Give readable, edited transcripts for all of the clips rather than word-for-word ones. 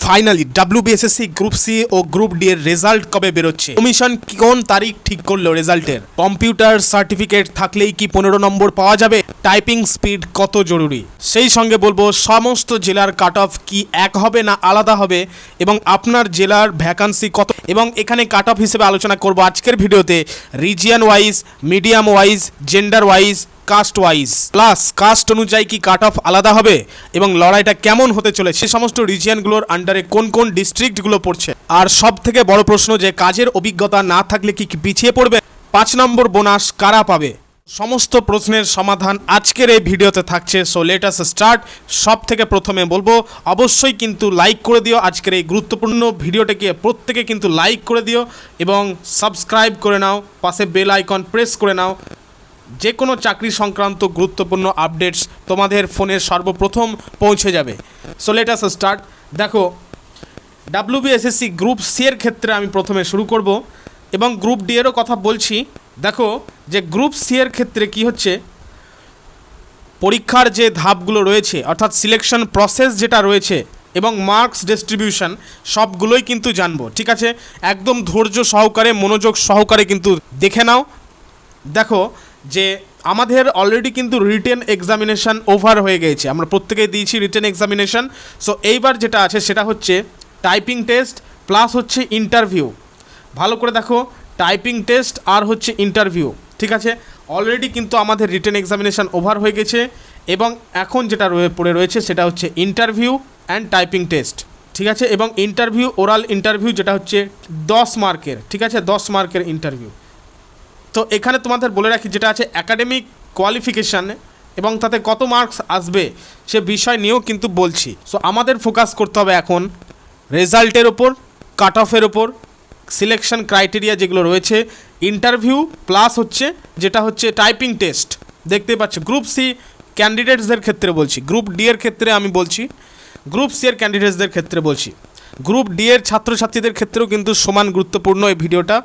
Finally WBSSC group C ও group D এর result কবে বেরোচ্ছে, কমিশন কোন তারিখ ঠিক করলো রেজাল্টের, কম্পিউটার সার্টিফিকেট থাকলেই কি 15 নম্বর পাওয়া যাবে, টাইপিং স্পিড কত জরুরি, সেই সঙ্গে বলবো সমস্ত জেলার কাট অফ কি এক হবে না আলাদা হবে এবং আপনার জেলার ভ্যাকান্সি কত, এবং এখানে কাট অফ হিসেবে আলোচনা করব আজকের ভিডিওতে region wise, medium wise, gender wise, caste wise, plus caste অনুযায়ী কি কাট অফ আলাদা হবে এবং লড়াইটা কেমন হতে চলে, সে সমস্ত রিজিয়নগুলোর আন্ডারে কোন কোন ডিস্ট্রিক্টগুলো পড়ছে, আর সব থেকে বড় প্রশ্ন যে কাজের অভিজ্ঞতা না থাকলে কি পিছিয়ে পড়বে, 5 নম্বর বোনাস কারা পাবে, সমস্ত প্রশ্নের সমাধান আজকের এই ভিডিওতে থাকছে। So let us start. সব থেকে প্রথমে বলবো অবশ্যই কিন্তু লাইক করে দিও আজকের এই গুরুত্বপূর্ণ ভিডিওটাকে, প্রত্যেকে কিন্তু লাইক করে দিও এবং সাবস্ক্রাইব করে নাও, পাশে বেল আইকন প্রেস করে নাও, যে কোনো চাকরি সংক্রান্ত গুরুত্বপূর্ণ আপডেটস তোমাদের ফোনে সর্বপ্রথম পৌঁছে যাবে। So let us start. দেখো WBSSC গ্রুপ সি এর ক্ষেত্রে আমি প্রথমে শুরু করব এবং গ্রুপ ডি এরও কথা বলছি। দেখো যে গ্রুপ সি এর ক্ষেত্রে কি হচ্ছে, পরীক্ষার যে ধাপগুলো রয়েছে অর্থাৎ সিলেকশন প্রসেস যেটা রয়েছে এবং মার্কস ডিস্ট্রিবিউশন সবগুলোই কিন্তু জানবো, ঠিক আছে? একদম ধৈর্য সহকারে, মনোযোগ সহকারে কিন্তু দেখে নাও। দেখো যে আমাদের অলরেডি কিন্তু রিটেন এক্সামিনেশান ওভার হয়ে গিয়েছে, আমরা প্রত্যেকেই দিয়েছি রিটেন এক্সামিনেশান। সো এইবার যেটা আছে সেটা হচ্ছে টাইপিং টেস্ট প্লাস হচ্ছে ইন্টারভিউ। ভালো করে দেখো, টাইপিং টেস্ট আর হচ্ছে ইন্টারভিউ, ঠিক আছে? অলরেডি কিন্তু আমাদের রিটেন এক্সামিনেশান ওভার হয়ে গেছে এবং এখন যেটা পড়ে রয়েছে সেটা হচ্ছে ইন্টারভিউ অ্যান্ড টাইপিং টেস্ট, ঠিক আছে? এবং ইন্টারভিউ, ওরাল ইন্টারভিউ যেটা হচ্ছে 10 মার্কের, ঠিক আছে? 10 মার্কের ইন্টারভিউ। তো এখানে তোমাদের বলে রাখি যেটা আছে অ্যাকাডেমিক কোয়ালিফিকেশান এবং তাতে কত মার্কস আসবে সে বিষয় নিয়েও কিন্তু বলছি। সো আমাদের ফোকাস করতে হবে এখন রেজাল্টের ওপর, কাট অফের ওপর, সিলেকশন ক্রাইটেরিয়া যেগুলো রয়েছে, ইন্টারভিউ প্লাস হচ্ছে যেটা হচ্ছে টাইপিং টেস্ট। দেখতে পাচ্ছ গ্রুপ সি ক্যান্ডিডেটসদের ক্ষেত্রে বলছি, গ্রুপ ডি এর ক্ষেত্রে আমি বলছি, গ্রুপ সি এর ক্যান্ডিডেটসদের ক্ষেত্রে বলছি, গ্রুপ ডি এর ছাত্রছাত্রীদের ক্ষেত্রেও কিন্তু সমান গুরুত্বপূর্ণ এই ভিডিওটা।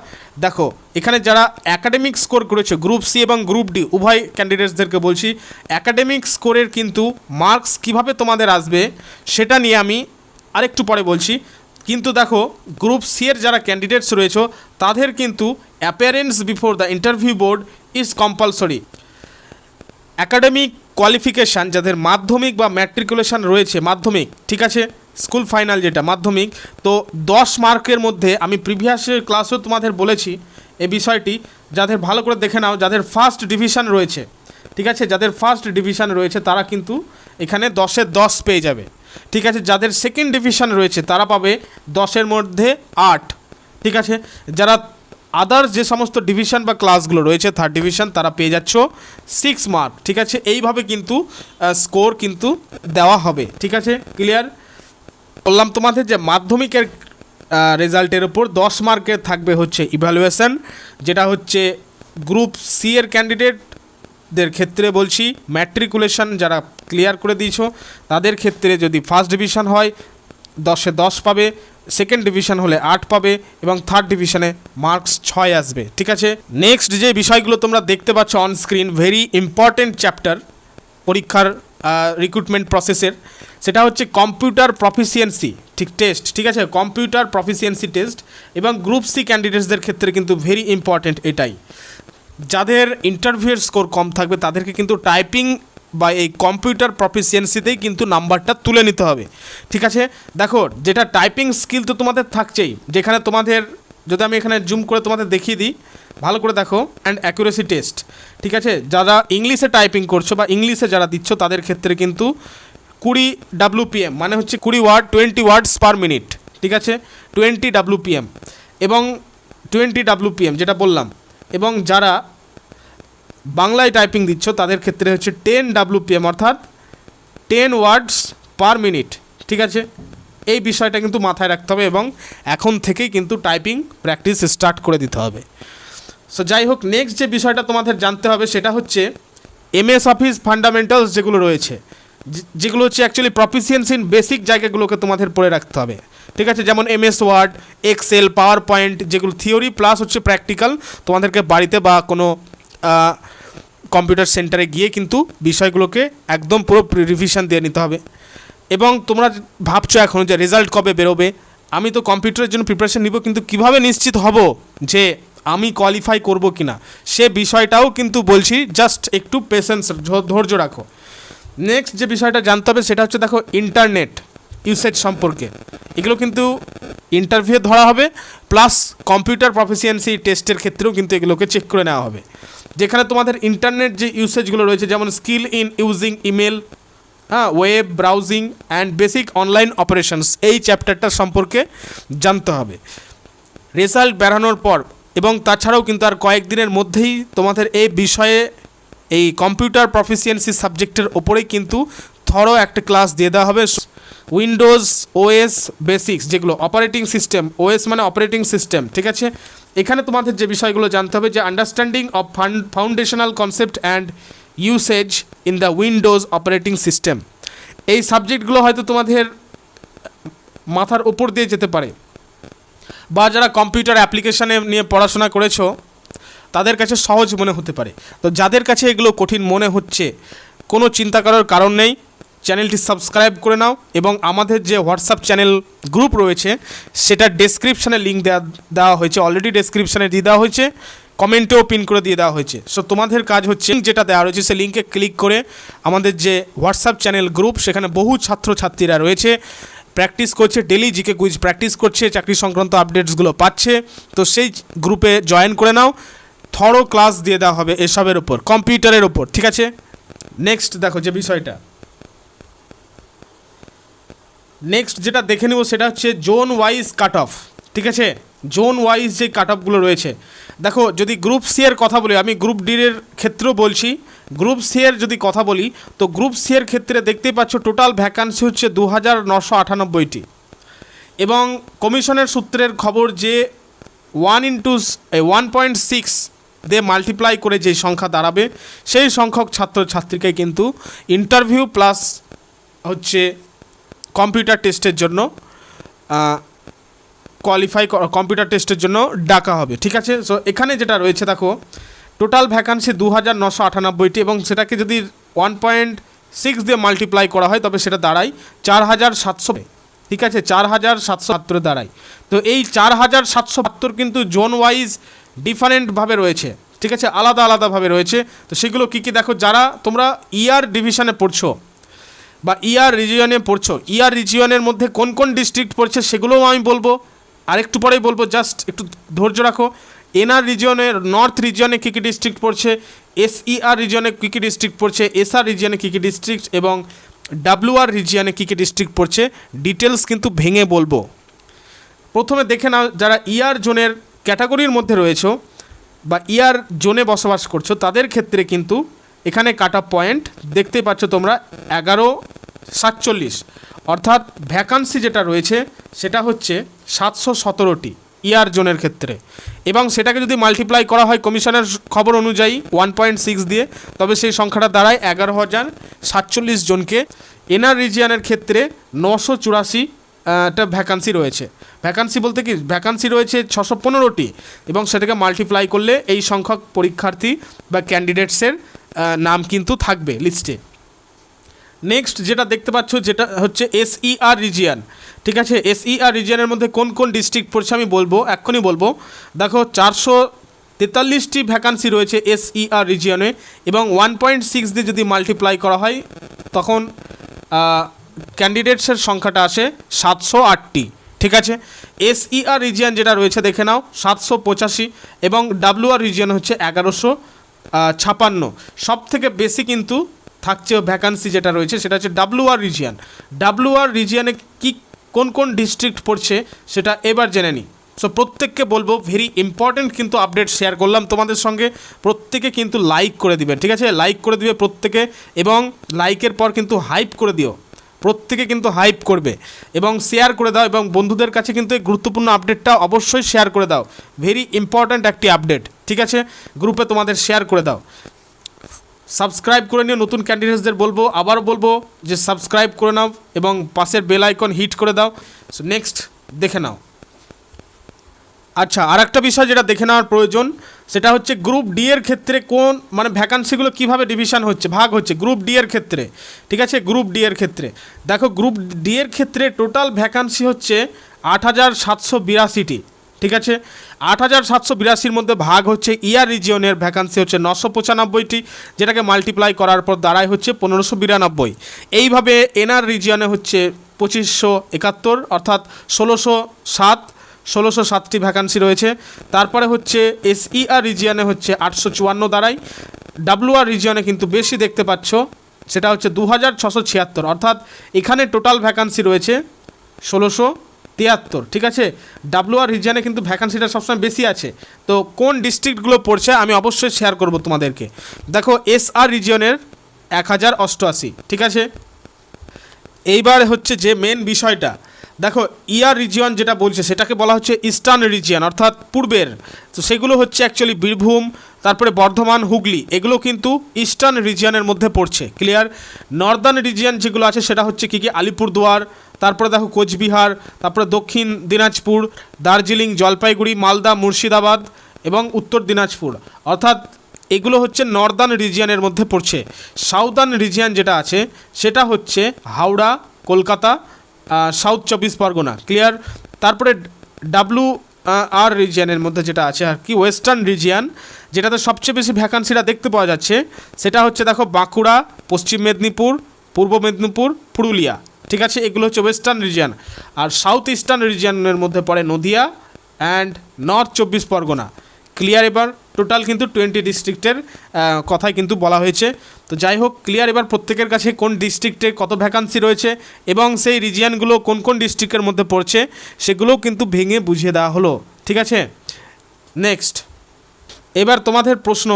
দেখো এখানে যারা অ্যাকাডেমিক স্কোর করেছে গ্রুপ সি এবং গ্রুপ ডি উভয় ক্যান্ডিডেটসদেরকে বলছি, অ্যাকাডেমিক স্কোরের কিন্তু মার্কস কিভাবে তোমাদের আসবে সেটা নিয়ে আমি আরেকটু পরে বলছি। কিন্তু দেখো গ্রুপ সি এর যারা ক্যান্ডিডেটস রয়েছে তাদের কিন্তু appearance before the interview board is compulsory. Academic qualification যাদের মাধ্যমিক বা ম্যাট্রিকুলেশান রয়েছে, মাধ্যমিক, ঠিক আছে, স্কুল ফাইনাল যেটা মাধ্যমিক, তো 10 মার্কের মধ্যে আমি প্রিভিয়াসের ক্লাসেও তোমাদের বলেছি এই বিষয়টি, যাদের ভালো করে দেখে নাও, যাদের ফার্স্ট ডিভিশন রয়েছে, ঠিক আছে, যাদের ফার্স্ট ডিভিশন রয়েছে তারা কিন্তু এখানে 10-এ 10 পেয়ে যাবে, ঠিক আছে? যাদের সেকেন্ড ডিভিশন রয়েছে তারা পাবে 10-এর মধ্যে 8, ঠিক আছে? যারা আদার্স যে সমস্ত ডিভিশন বা ক্লাসগুলো রয়েছে থার্ড ডিভিশন তারা পেয়ে যাচ্ছ 6 মার্ক, ঠিক আছে? এইভাবে কিন্তু স্কোর কিন্তু দেওয়া হবে, ঠিক আছে? ক্লিয়ার? বললাম তোমাদের যে মাধ্যমিকের রেজাল্টের ওপর 10 মার্কের থাকবে হচ্ছে ইভ্যালুয়েশন, যেটা হচ্ছে গ্রুপ সি এর ক্যান্ডিডেটদের ক্ষেত্রে বলছি। ম্যাট্রিকুলেশন যারা ক্লিয়ার করে দিয়েছো তাদের ক্ষেত্রে যদি ফার্স্ট ডিভিশন হয় 10-এ 10 পাবে, সেকেন্ড ডিভিশন হলে 8 পাবে এবং থার্ড ডিভিশনে মার্কস 6 আসবে, ঠিক আছে? নেক্সট যে বিষয়গুলো তোমরা দেখতে পাচ্ছ on screen, very important chapter পরীক্ষার রিক্রুটমেন্ট প্রসেসের, সেটা হচ্ছে কম্পিউটার প্রফিসিয়েন্সি টেস্ট, ঠিক আছে? কম্পিউটার প্রফিসিয়েন্সি টেস্ট এবং গ্রুপ সি ক্যান্ডিডেটসদের ক্ষেত্রে কিন্তু ভেরি ইম্পর্টেন্ট এটাই। যাদের ইন্টারভিউয়ের স্কোর কম থাকবে তাদেরকে কিন্তু টাইপিং বা এই কম্পিউটার প্রফিসিয়েন্সিতেই কিন্তু নাম্বারটা তুলে নিতে হবে, ঠিক আছে? দেখো যেটা টাইপিং স্কিল তো তোমাদের থাকছেই, যেখানে তোমাদের যদি আমি এখানে জুম করে তোমাদের দেখিয়ে দিই, ভালো করে দেখো, অ্যান্ড অ্যাকুরেসি টেস্ট, ঠিক আছে? যারা ইংলিশে টাইপিং করছো বা ইংলিশে যারা দিচ্ছ তাদের ক্ষেত্রে কিন্তু 20 WPM মানে হচ্ছে 20 ওয়ার্ড 20 ওয়ার্ডস পার মিনিট, ঠিক আছে? 20 WPM এবং 20 WPM যেটা বললাম, এবং যারা বাংলায় টাইপিং দিচ্ছ তাদের ক্ষেত্রে হচ্ছে 10 WPM অর্থাৎ 10 ওয়ার্ডস পার মিনিট, ঠিক আছে? এই বিষয়টা কিন্তু মাথায় রাখতে হবে এবং এখন থেকেই কিন্তু টাইপিং প্র্যাকটিস স্টার্ট করে দিতে হবে। সো যাই হোক, নেক্সট যে বিষয়টা তোমাদের জানতে হবে সেটা হচ্ছে MS অফিস ফান্ডামেন্টালস যেগুলো রয়েছে, যেগুলো হচ্ছে অ্যাকচুয়ালি প্রফিসিয়েন্সি ইন বেসিক জায়গাগুলোকে তোমাদের পড়ে রাখতে হবে, ঠিক আছে? যেমন MS word, excel, PowerPoint, যেগুলো থিওরি প্লাস হচ্ছে প্র্যাকটিক্যাল, তোমাদেরকে বাড়িতে বা কোনো কম্পিউটার সেন্টারে গিয়ে কিন্তু বিষয়গুলোকে একদম পুরো রিভিশন দিয়ে নিতে হবে। এবং তোমরা ভাবছো এখন যে রেজাল্ট কবে বেরোবে, আমি তো কম্পিউটারের জন্য প্রিপারেশন নিব, কিন্তু কিভাবে নিশ্চিত হব যে আমি কোয়ালিফাই করব কিনা, সে বিষয়টাও কিন্তু বলছি, জাস্ট একটু পেশেন্স, ধৈর্য রাখো। নেক্সট যে বিষয়টা জানতে হবে সেটা হচ্ছে দেখো ইন্টারনেট ইউসেজ সম্পর্কে, এগুলো কিন্তু ইন্টারভিউ ধরা হবে, প্লাস কম্পিউটার প্রফিসিয়েন্সি টেস্টের ক্ষেত্রেও কিন্তু এগুলোকে চেক করে নেওয়া হবে, যেখানে তোমাদের ইন্টারনেট যে ইউসেজগুলো রয়েছে যেমন skill in using email, web browsing and basic online operations, এই চ্যাপ্টারটা সম্পর্কে জানতে হবে রেজাল্ট বেরানোর পর। এবং তাছাড়াও কিন্তু আর কয়েকদিনের মধ্যেই তোমাদের এই বিষয়ে এই কম্পিউটার প্রফিসিয়েন্সি সাবজেক্টের ওপরেই কিন্তু থরো একটা ক্লাস দিয়ে দেওয়া হবে। উইন্ডোজ ওএস বেসিক্স, যেগুলো অপারেটিং সিস্টেম, ওএস মানে অপারেটিং সিস্টেম, ঠিক আছে। এখানে তোমাদের যে বিষয়গুলো জানতে হবে যে understanding of foundational concept and usage in the Windows operating system, এই সাবজেক্টগুলো হয়তো তোমাদের মাথার উপর দিয়ে যেতে পারে, বা যারা কম্পিউটার অ্যাপ্লিকেশানে নিয়ে পড়াশোনা করেছো তাদের কাছে সহজ মনে হতে পারে। তো যাদের কাছে এগুলো কঠিন মনে হচ্ছে, কোনো চিন্তা করার কারণ নেই, চ্যানেলটি সাবস্ক্রাইব করে নাও এবং আমাদের যে হোয়াটসঅ্যাপ চ্যানেল গ্রুপ রয়েছে সেটা ডেসক্রিপশানে লিঙ্ক দেওয়া হয়েছে, অলরেডি ডেসক্রিপশানে দিয়ে দেওয়া হয়েছে, কমেন্টেও পিন করে দিয়ে দেওয়া হয়েছে। সো তোমাদের কাজ হচ্ছে যেটা দেওয়া রয়েছে সেই লিঙ্কে ক্লিক করে আমাদের যে হোয়াটসঅ্যাপ চ্যানেল গ্রুপ, সেখানে বহু ছাত্রছাত্রীরা রয়েছে, প্র্যাকটিস করছে, ডেলি জিকে কুইজ প্র্যাকটিস করছে, চাকরি সংক্রান্ত আপডেটসগুলো পাচ্ছে। তো সেই গ্রুপে জয়েন করে নাও, থরো ক্লাস দিয়ে দেওয়া হবে এসবের ওপর, কম্পিউটারের ওপর, ঠিক আছে। নেক্সট দেখো যে বিষয়টা, নেক্সট যেটা দেখে নেব সেটা হচ্ছে জোন ওয়াইজ কাট অফ, ঠিক আছে। জোন ওয়াইজ যে কাট অফগুলো রয়েছে, দেখো যদি গ্রুপ সি এর কথা বলি, আমি গ্রুপ ডি এর ক্ষেত্রেও বলছি, গ্রুপ সি এর যদি কথা বলি তো গ্রুপ সি এর ক্ষেত্রে দেখতেই পাচ্ছ টোটাল ভ্যাকান্সি হচ্ছে 2998টি, এবং কমিশনের সূত্রের খবর যে 1.6 দিয়ে মাল্টিপ্লাই করে যেই সংখ্যা দাঁড়াবে সেই সংখ্যক ছাত্রছাত্রীকে কিন্তু ইন্টারভিউ প্লাস হচ্ছে কম্পিউটার টেস্টের জন্য কম্পিউটার টেস্টের জন্য ডাকা হবে, ঠিক আছে। সো এখানে যেটা রয়েছে দেখো টোটাল ভ্যাকান্সি 2998টি, এবং সেটাকে যদি 1.6 দিয়ে মাল্টিপ্লাই করা হয় তবে সেটা দাঁড়ায় 4700, ঠিক আছে, 4772 দাঁড়ায়। তো এই 4772 কিন্তু জোন ওয়াইজ ডিফারেন্টভাবে রয়েছে, ঠিক আছে, আলাদা আলাদাভাবে রয়েছে। তো সেগুলো কী কী দেখো, যারা তোমরা ইয়ার ডিভিশনে পড়ছো বা ইয়ার রিজিয়নে পড়ছো, ইয়ার রিজিয়নের মধ্যে কোন কোন ডিস্ট্রিক্ট পড়ছে সেগুলোও আমি বলবো, আরেকটু পরেই বলবো, জাস্ট একটু ধৈর্য রাখো। এনআর রিজিয়নের নর্থ রিজিয়নে কী কী ডিস্ট্রিক্ট পড়ছে, এসইআর রিজিয়নে কী কী ডিস্ট্রিক্ট পড়ছে, এসআর রিজিয়নে কী কী ডিস্ট্রিক্ট এবং ডাব্লিউআর রিজিয়নে কী কী ডিস্ট্রিক্ট পড়ছে, ডিটেলস কিন্তু ভেঙে বলবো। প্রথমে দেখে নাও যারা ইয়ার জোনের ক্যাটাগরির মধ্যে রয়েছে বা ইয়ার জোনে বসবাস করছো তাদের ক্ষেত্রে কিন্তু এখানে কাট অফ পয়েন্ট দেখতে পাচ্ছ তোমরা 1147, অর্থাৎ ভ্যাকান্সি যেটা রয়েছে সেটা হচ্ছে 717টি ইয়ার জোনের ক্ষেত্রে, এবং সেটাকে যদি মাল্টিপ্লাই করা হয় কমিশনের খবর অনুযায়ী 1.6 দিয়ে, তবে সেই সংখ্যাটা দাঁড়ায় 11,047 জনকে। এনআর রিজিয়নের ক্ষেত্রে 984টা ভ্যাকান্সি রয়েছে, ভ্যাকান্সি বলতে কি ভ্যাকান্সি রয়েছে 615টি, এবং সেটাকে মাল্টিপ্লাই করলে এই সংখ্যক পরীক্ষার্থী বা ক্যান্ডিডেটসের নাম কিন্তু থাকবে লিস্টে। নেক্সট যেটা দেখতে পাচ্ছ যেটা হচ্ছে এসইআর রিজিয়ন, ঠিক আছে। এসইআর রিজিয়নের মধ্যে কোন কোন ডিস্ট্রিক্ট পড়ছে আমি বলবো, এক্ষুনি বলবো। দেখো 443টি ভ্যাকান্সি রয়েছে এসইআর রিজিয়নে, এবং 1.6 দিয়ে যদি মাল্টিপ্লাই করা হয় তখন ক্যান্ডিডেটসের সংখ্যাটা আসে 708টি, ঠিক আছে। এসইআর রিজিয়ন যেটা রয়েছে দেখে নাও 785, এবং ডাব্লিউআর রিজিয়ন হচ্ছে 1156। সব থেকে বেশি কিন্তু থাকছে ভ্যাকান্সি যেটা রয়েছে সেটা হচ্ছে ডাব্লিউআর রিজিয়ন। ডাব্লিউআর রিজিয়নে কি কোন কোন ডিস্ট্রিক্ট পড়ছে সেটা এবার জেনে নিই। সো প্রত্যেককে বলবো, ভেরি ইম্পর্ট্যান্ট কিন্তু আপডেট শেয়ার করলাম তোমাদের সঙ্গে, প্রত্যেকে কিন্তু লাইক করে দিবে, ঠিক আছে, লাইক করে দিবে প্রত্যেকে, এবং লাইকের পর কিন্তু হাইপ করে দিও, প্রত্যেকে কিন্তু হাইপ করবে এবং শেয়ার করে দাও, এবং বন্ধুদের কাছে কিন্তু এই গুরুত্বপূর্ণ আপডেটটা অবশ্যই শেয়ার করে দাও, ভেরি ইম্পর্ট্যান্ট একটি আপডেট, ঠিক আছে। গ্রুপে তোমাদের শেয়ার করে দাও, সাবস্ক্রাইব করে নিও। নতুন ক্যান্ডিডেটসদের বলবো, আবার বলবো যে সাবস্ক্রাইব করে নাও এবং পাশের বেল আইকন হিট করে দাও। সো নেক্সট দেখে নাও। আচ্ছা, আর একটা বিষয় যেটা দেখে নেওয়ার প্রয়োজন, সেটা হচ্ছে গ্রুপ ডি এর ক্ষেত্রে কোন মানে ভ্যাকান্সিগুলো কীভাবে ডিভিশন হচ্ছে, ভাগ হচ্ছে গ্রুপ ডি এর ক্ষেত্রে। ঠিক আছে, গ্রুপ ডি এর ক্ষেত্রে দেখো, গ্রুপ ডি এর ক্ষেত্রে টোটাল ভ্যাকান্সি হচ্ছে 8,782টি। ঠিক আছে, 8,782-র মধ্যে ভাগ হচ্ছে ইয়ার রিজিয়নের ভ্যাকান্সি হচ্ছে 995টি, যেটাকে মাল্টিপ্লাই করার পর দাঁড়ায় হচ্ছে 1592। এইভাবে এনআর রিজিয়নে হচ্ছে 2571, অর্থাৎ 1607টি ভ্যাকান্সি রয়েছে। তারপরে হচ্ছে এসইআর রিজিয়নে হচ্ছে 854 দাঁড়ায়। ডাব্লিউআর রিজিয়নে কিন্তু বেশি দেখতে পাচ্ছ, সেটা হচ্ছে 2676, অর্থাৎ এখানে টোটাল ভ্যাকান্সি রয়েছে 1673। ঠিক আছে, ডাব্লিউআর রিজিয়নে কিন্তু ভ্যাকান্সিটা সবসময় বেশি আছে। তো কোন ডিস্ট্রিক্টগুলো পড়ছে আমি অবশ্যই শেয়ার করব তোমাদেরকে। দেখো, এসআর রিজিয়নের 1088। ঠিক আছে, এইবার হচ্ছে যে মেন বিষয়টা, দেখো ইয়ার রিজিয়ন যেটা বলছে সেটাকে বলা হচ্ছে ইস্টার্ন রিজিয়ন, অর্থাৎ পূর্বের। তো সেগুলো হচ্ছে অ্যাকচুয়ালি বীরভূম, তারপরে বর্ধমান, হুগলি, এগুলো কিন্তু ইস্টার্ন রিজিয়নের মধ্যে পড়ছে। ক্লিয়ার? নর্দার্ন রিজিয়ন যেগুলো আছে সেটা হচ্ছে কী আলিপুরদুয়ার, তারপরে দেখো কোচবিহার, তারপরে দক্ষিণ দিনাজপুর, দার্জিলিং, জলপাইগুড়ি, মালদা, মুর্শিদাবাদ এবং উত্তর দিনাজপুর, অর্থাৎ এগুলো হচ্ছে নর্দার্ন রিজিয়নের মধ্যে পড়ছে। সাউদার্ন রিজিয়ন যেটা আছে সেটা হচ্ছে হাওড়া, কলকাতা, সাউথ 24 পরগনা। ক্লিয়ার? তারপরে ডাব্লিউ আর রিজিয়নের মধ্যে যেটা আছে আর কি ওয়েস্টার্ন রিজিয়ন, যেটাতে সবচেয়ে বেশি ভ্যাকান্সিটা দেখতে পাওয়া যাচ্ছে, সেটা হচ্ছে দেখো বাঁকুড়া, পশ্চিম মেদিনীপুর, পূর্ব মেদিনীপুর, পুরুলিয়া। ঠিক আছে, এগুলো হচ্ছে ওয়েস্টার্ন রিজিয়ন। আর সাউথ ইস্টার্ন রিজিয়নের মধ্যে পড়ে Nadia and north 24 Pargana. Clear? এবার টোটাল কিন্তু 20 ডিস্ট্রিক্টের কথাই কিন্তু বলা হয়েছে। তো যাই হোক, ক্লিয়ার? এবার প্রত্যেকের কাছে কোন ডিস্ট্রিক্টে কত ভ্যাকান্সি রয়েছে এবং সেই রিজিয়নগুলো কোন কোন ডিস্ট্রিক্টের মধ্যে পড়ছে সেগুলোও কিন্তু ভেঙে বুঝিয়ে দেওয়া হলো। ঠিক আছে, নেক্সট এবার তোমাদের প্রশ্ন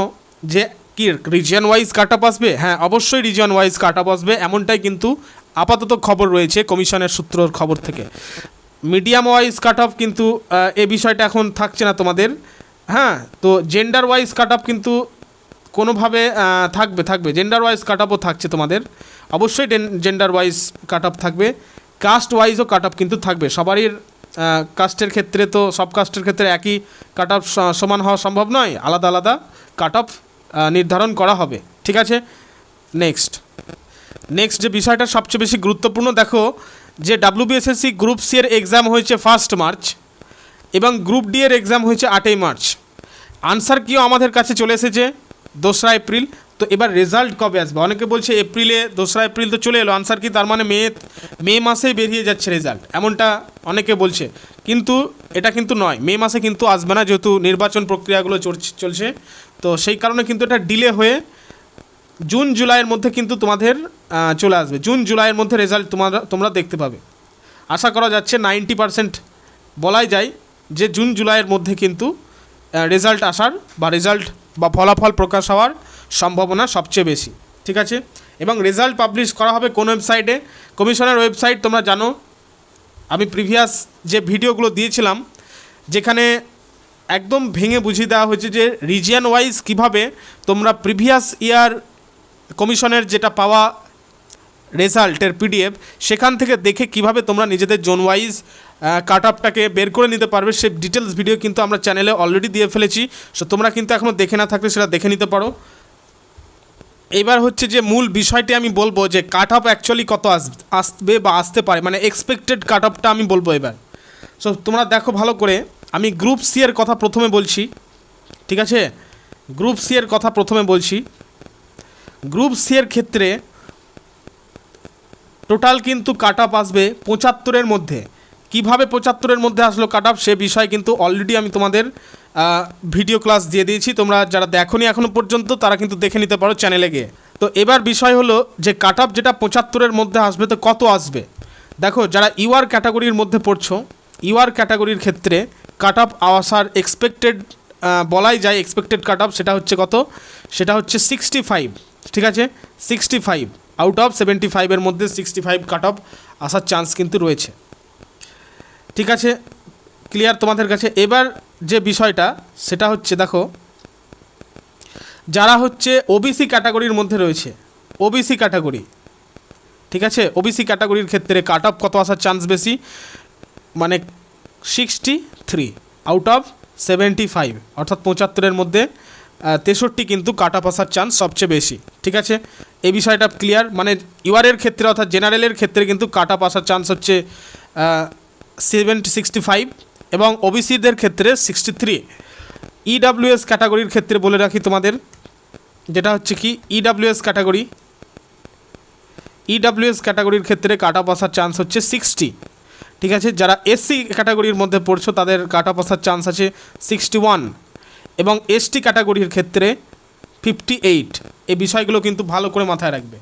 যে কি রিজিয়ন ওয়াইজ কাট অফ আসবে? হ্যাঁ, অবশ্যই রিজিয়ন ওয়াইজ কাট অফ আসবে, এমনটাই কিন্তু আপাতত খবর রয়েছে কমিশনের সূত্রর খবর থেকে। মিডিয়াম ওয়াইজ কাট অফ কিন্তু এ বিষয়টা এখন থাকছে না তোমাদের। হ্যাঁ, তো জেন্ডার ওয়াইজ কাট অফ কিন্তু কোনোভাবে থাকবে জেন্ডার ওয়াইজ কাট অফও থাকছে তোমাদের, অবশ্যই জেন্ডার ওয়াইজ কাট অফ থাকবে। কাস্ট ওয়াইজও কাট অফ কিন্তু থাকবে। সবারই কাস্টের ক্ষেত্রে তো সব কাস্টের ক্ষেত্রে একই কাট অফ সমান হওয়া সম্ভব নয়, আলাদা আলাদা কাট অফ নির্ধারণ করা হবে। ঠিক আছে, নেক্সট যে বিষয়টা সবচেয়ে বেশি গুরুত্বপূর্ণ, দেখো যে ডাব্লিউবিএসএসসি গ্রুপ সি এর এক্সাম হয়েছে 1 মার্চ এবং গ্রুপ ডি এর এক্সাম হয়েছে 8 মার্চ। আনসার কিও আমাদের কাছে চলে এসেছে 2 এপ্রিল। তো এবার রেজাল্ট কবে আসবে? অনেকে বলছে এপ্রিলে, 2 এপ্রিল তো চলে এলো, আনসার কি তার মানে মে মাসেই বেরিয়ে যাচ্ছে রেজাল্ট, এমনটা অনেকে বলছে। কিন্তু এটা কিন্তু নয়, মে মাসে কিন্তু আসবে না, যেহেতু নির্বাচন প্রক্রিয়াগুলো চলছে। তো সেই কারণে কিন্তু এটা ডিলে হয়ে জুন জুলাইয়ের মধ্যে কিন্তু তোমাদের চলে আসবে। জুন জুলাইয়ের মধ্যে রেজাল্ট তোমরা দেখতে পাবে। আশা করা যাচ্ছে 90% বলাই যায় যে জুন জুলাইয়ের মধ্যে কিন্তু রেজাল্ট আসার বা ফলাফল প্রকাশ হওয়ার সম্ভাবনা সবচেয়ে বেশি। ঠিক আছে, এবং রেজাল্ট পাবলিশ করা হবে কোন ওয়েবসাইটে? কমিশনের ওয়েবসাইট তোমরা জানো, আমি প্রিভিয়াস যে ভিডিওগুলো দিয়েছিলাম যেখানে একদম ভেঙে বুঝিয়ে দেওয়া হয়েছে যে রিজিয়ন ওয়াইজ কীভাবে তোমরা প্রিভিয়াস ইয়ার কমিশনের যেটা পাওয়া রেজাল্টের পিডিএফ সেখান থেকে দেখে কিভাবে তোমরা নিজেদের জোন ওয়াইজ কাট অফটাকে বের করে নিতে পারবে, সেই ডিটেলস ভিডিও কিন্তু আমরা চ্যানেলে অলরেডি দিয়ে ফেলেছি। সো তোমরা কিন্তু এখনও দেখে না থাকলে সেটা দেখে নিতে পারো। এবার হচ্ছে যে মূল বিষয়টি আমি বলবো যে কাট অফ অ্যাকচুয়ালি কত আসবে বা আসতে পারে, মানে এক্সপেক্টেড কাট অফটা আমি বলবো এবার। সো তোমরা দেখো ভালো করে, আমি গ্রুপ সি এর কথা প্রথমে বলছি। ঠিক আছে, গ্রুপ সি এর কথা প্রথমে বলছি। গ্রুপ সি এর ক্ষেত্রে টোটাল কিন্তু কাট অফ আসবে 75-এর মধ্যে। কিভাবে 75-এর মধ্যে আসলো কাট অফ, সে বিষয় কিন্তু অলরেডি আমি তোমাদের ভিডিও ক্লাস দিয়ে দিয়েছি। তোমরা যারা দেখোনি এখনও পর্যন্ত তারা কিন্তু দেখে নিতে পারো চ্যানেলে গিয়ে। তো এবার বিষয় হলো যে কাট অফ যেটা 75-এর মধ্যে আসবে, তো কত আসবে? দেখো, যারা ইউআর ক্যাটাগরির মধ্যে পড়ছো, ইউআর ক্যাটাগরির ক্ষেত্রে কাট অফ আসার এক্সপেক্টেড বলাই যায়, এক্সপেক্টেড কাট অফ সেটা হচ্ছে কত? সেটা হচ্ছে 65। ঠিক আছে, 65 আউট অফ 75-এর মধ্যে 65 কাট অফ আসার চান্স কিন্তু রয়েছে। ঠিক আছে, ক্লিয়ার তোমাদের কাছে? এবার যে বিষয়টা সেটা হচ্ছে, দেখো যারা হচ্ছে ওবিসি ক্যাটাগরির মধ্যে রয়েছে, ওবিসি ক্যাটাগরি, ঠিক আছে, ওবিসি ক্যাটাগরির ক্ষেত্রে কাট অফ কত আসার চান্স বেশি? মানে 63। আউট অফ 75, অর্থাৎ 75-এর মধ্যে 63 কিন্তু কাট অফ আসার চান্স সবচেয়ে বেশি। ঠিক আছে, এই বিষয়টা ক্লিয়ার। মানে ইউআরের ক্ষেত্রে অর্থাৎ জেনারেলের ক্ষেত্রে কিন্তু কাট অফ আসার চান্স হচ্ছে 65 এবং ওবিসিদের ক্ষেত্রে 63। ইডাব্লিউএস ক্যাটাগরির ক্ষেত্রে বলে রাখি তোমাদের, যেটা হচ্ছে কি ইডাব্লিউএস ক্যাটাগরির ক্ষেত্রে কাট অফ আসার চান্স হচ্ছে 60। ঠিক আছে, যারা এসসি ক্যাটাগরির মধ্যে পড়ছো তাদের কাট অফ আসার চান্স আছে 61 এবং এসটি ক্যাটাগরির ক্ষেত্রে 58। এই বিষয়গুলো কিন্তু ভালো করে মাথায় রাখবে।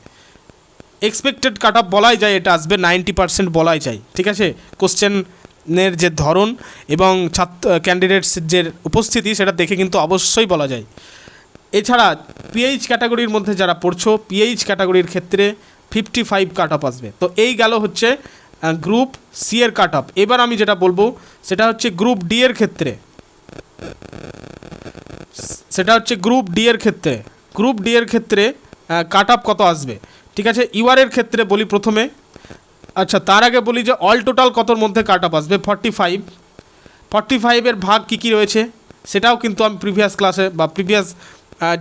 এক্সপেক্টেড কাট অফ বলাই যায় এটা আসবে 90% বলাই যায়। ঠিক আছে, কোশ্চেনের যে ধরন এবং ক্যান্ডিডেটস যে উপস্থিতি সেটা দেখে কিন্তু অবশ্যই বলা যায়। এছাড়া পিএইচ ক্যাটাগরির মধ্যে যারা পড়ছো, পিএইচ ক্যাটাগরির ক্ষেত্রে 55 কাট অফ আসবে। তো এই গেল হচ্ছে গ্রুপ সি এর কাট অফ। এবার আমি যেটা বলবো সেটা হচ্ছে গ্রুপ ডি এর ক্ষেত্রে, গ্রুপ ডি এর ক্ষেত্রে কাট অফ কত আসবে। ঠিক আছে, ইউআরের ক্ষেত্রে বলি প্রথমে। আচ্ছা, তার আগে বলি যে অল টোটাল কতর মধ্যে কাট অফ আসবে। 45 এর ভাগ কী রয়েছে সেটাও কিন্তু আমি প্রিভিয়াস ক্লাসে বা প্রিভিয়াস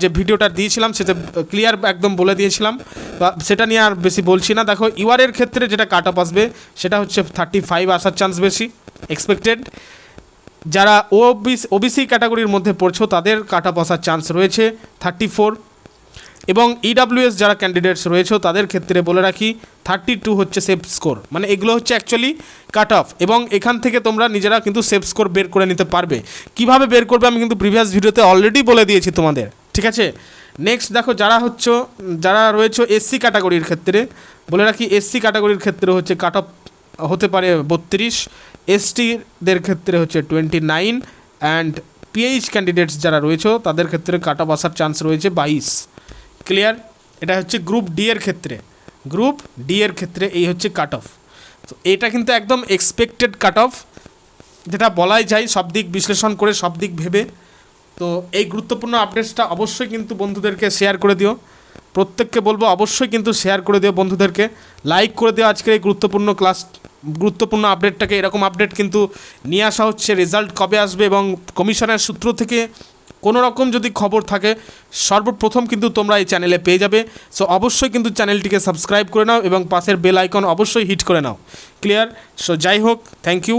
যে ভিডিওটা দিয়েছিলাম সেটা ক্লিয়ার একদম বলে দিয়েছিলাম, বা সেটা নিয়ে আর বেশি বলছি না। দেখো ইউআরের ক্ষেত্রে যেটা কাট অফ আসবে সেটা হচ্ছে 35 আসার চান্স বেশি এক্সপেক্টেড। যারা ওবিসি ক্যাটাগরির মধ্যে পড়ছো তাদের কাট অফ আসার চান্স রয়েছে 34 এবং ইডাব্লিউএস যারা ক্যান্ডিডেটস রয়েছে তাদের ক্ষেত্রে বলে রাখি 32 হচ্ছে সেফ স্কোর। মানে এগুলো হচ্ছে অ্যাকচুয়ালি কাট অফ এবং এখান থেকে তোমরা নিজেরা কিন্তু সেফ স্কোর বের করে নিতে পারবে। কিভাবে বের করবে আমি কিন্তু প্রিভিয়াস ভিডিওতে অলরেডি বলে দিয়েছি তোমাদের। ঠিক আছে, নেক্সট দেখো যারা রয়েছে এসসি ক্যাটাগরির ক্ষেত্রে বলে রাখি এসসি ক্যাটাগরির ক্ষেত্রে হচ্ছে কাট অফ হতে পারে 32, এসটিদের ক্ষেত্রে হচ্ছে 29 অ্যান্ড পিএইচ ক্যান্ডিডেটস যারা রয়েছে তাদের ক্ষেত্রে কাট অফ আসার চান্স রয়েছে 22। ক্লিয়ার? এটা হচ্ছে গ্রুপ ডি এর ক্ষেত্রে এই হচ্ছে কাট অফ। তো এটা কিন্তু একদম এক্সপেক্টেড কাট অফ, যেটা বলাই যায় সব দিক বিশ্লেষণ করে সব দিক ভেবে। তো এই গুরুত্বপূর্ণ আপডেটসটা অবশ্যই কিন্তু বন্ধুদেরকে শেয়ার করে দিও। প্রত্যেককে বলবো অবশ্যই কিন্তু শেয়ার করে দিও বন্ধুদেরকে, লাইক করে দিও আজকের এই গুরুত্বপূর্ণ আপডেটটাকে। এরকম আপডেট কিন্তু নিয়ে আসা হচ্ছে, রেজাল্ট কবে আসবে এবং কমিশনের সূত্র থেকে কোনো রকম যদি খবর থাকে সর্বপ্রথম কিন্তু তোমরা এই চ্যানেলে পেয়ে যাবে। সো অবশ্যই কিন্তু চ্যানেলটিকে সাবস্ক্রাইব করে নাও এবং পাশের বেল আইকন অবশ্যই হিট করে নাও। ক্লিয়ার? সো যাই হোক, থ্যাংক ইউ।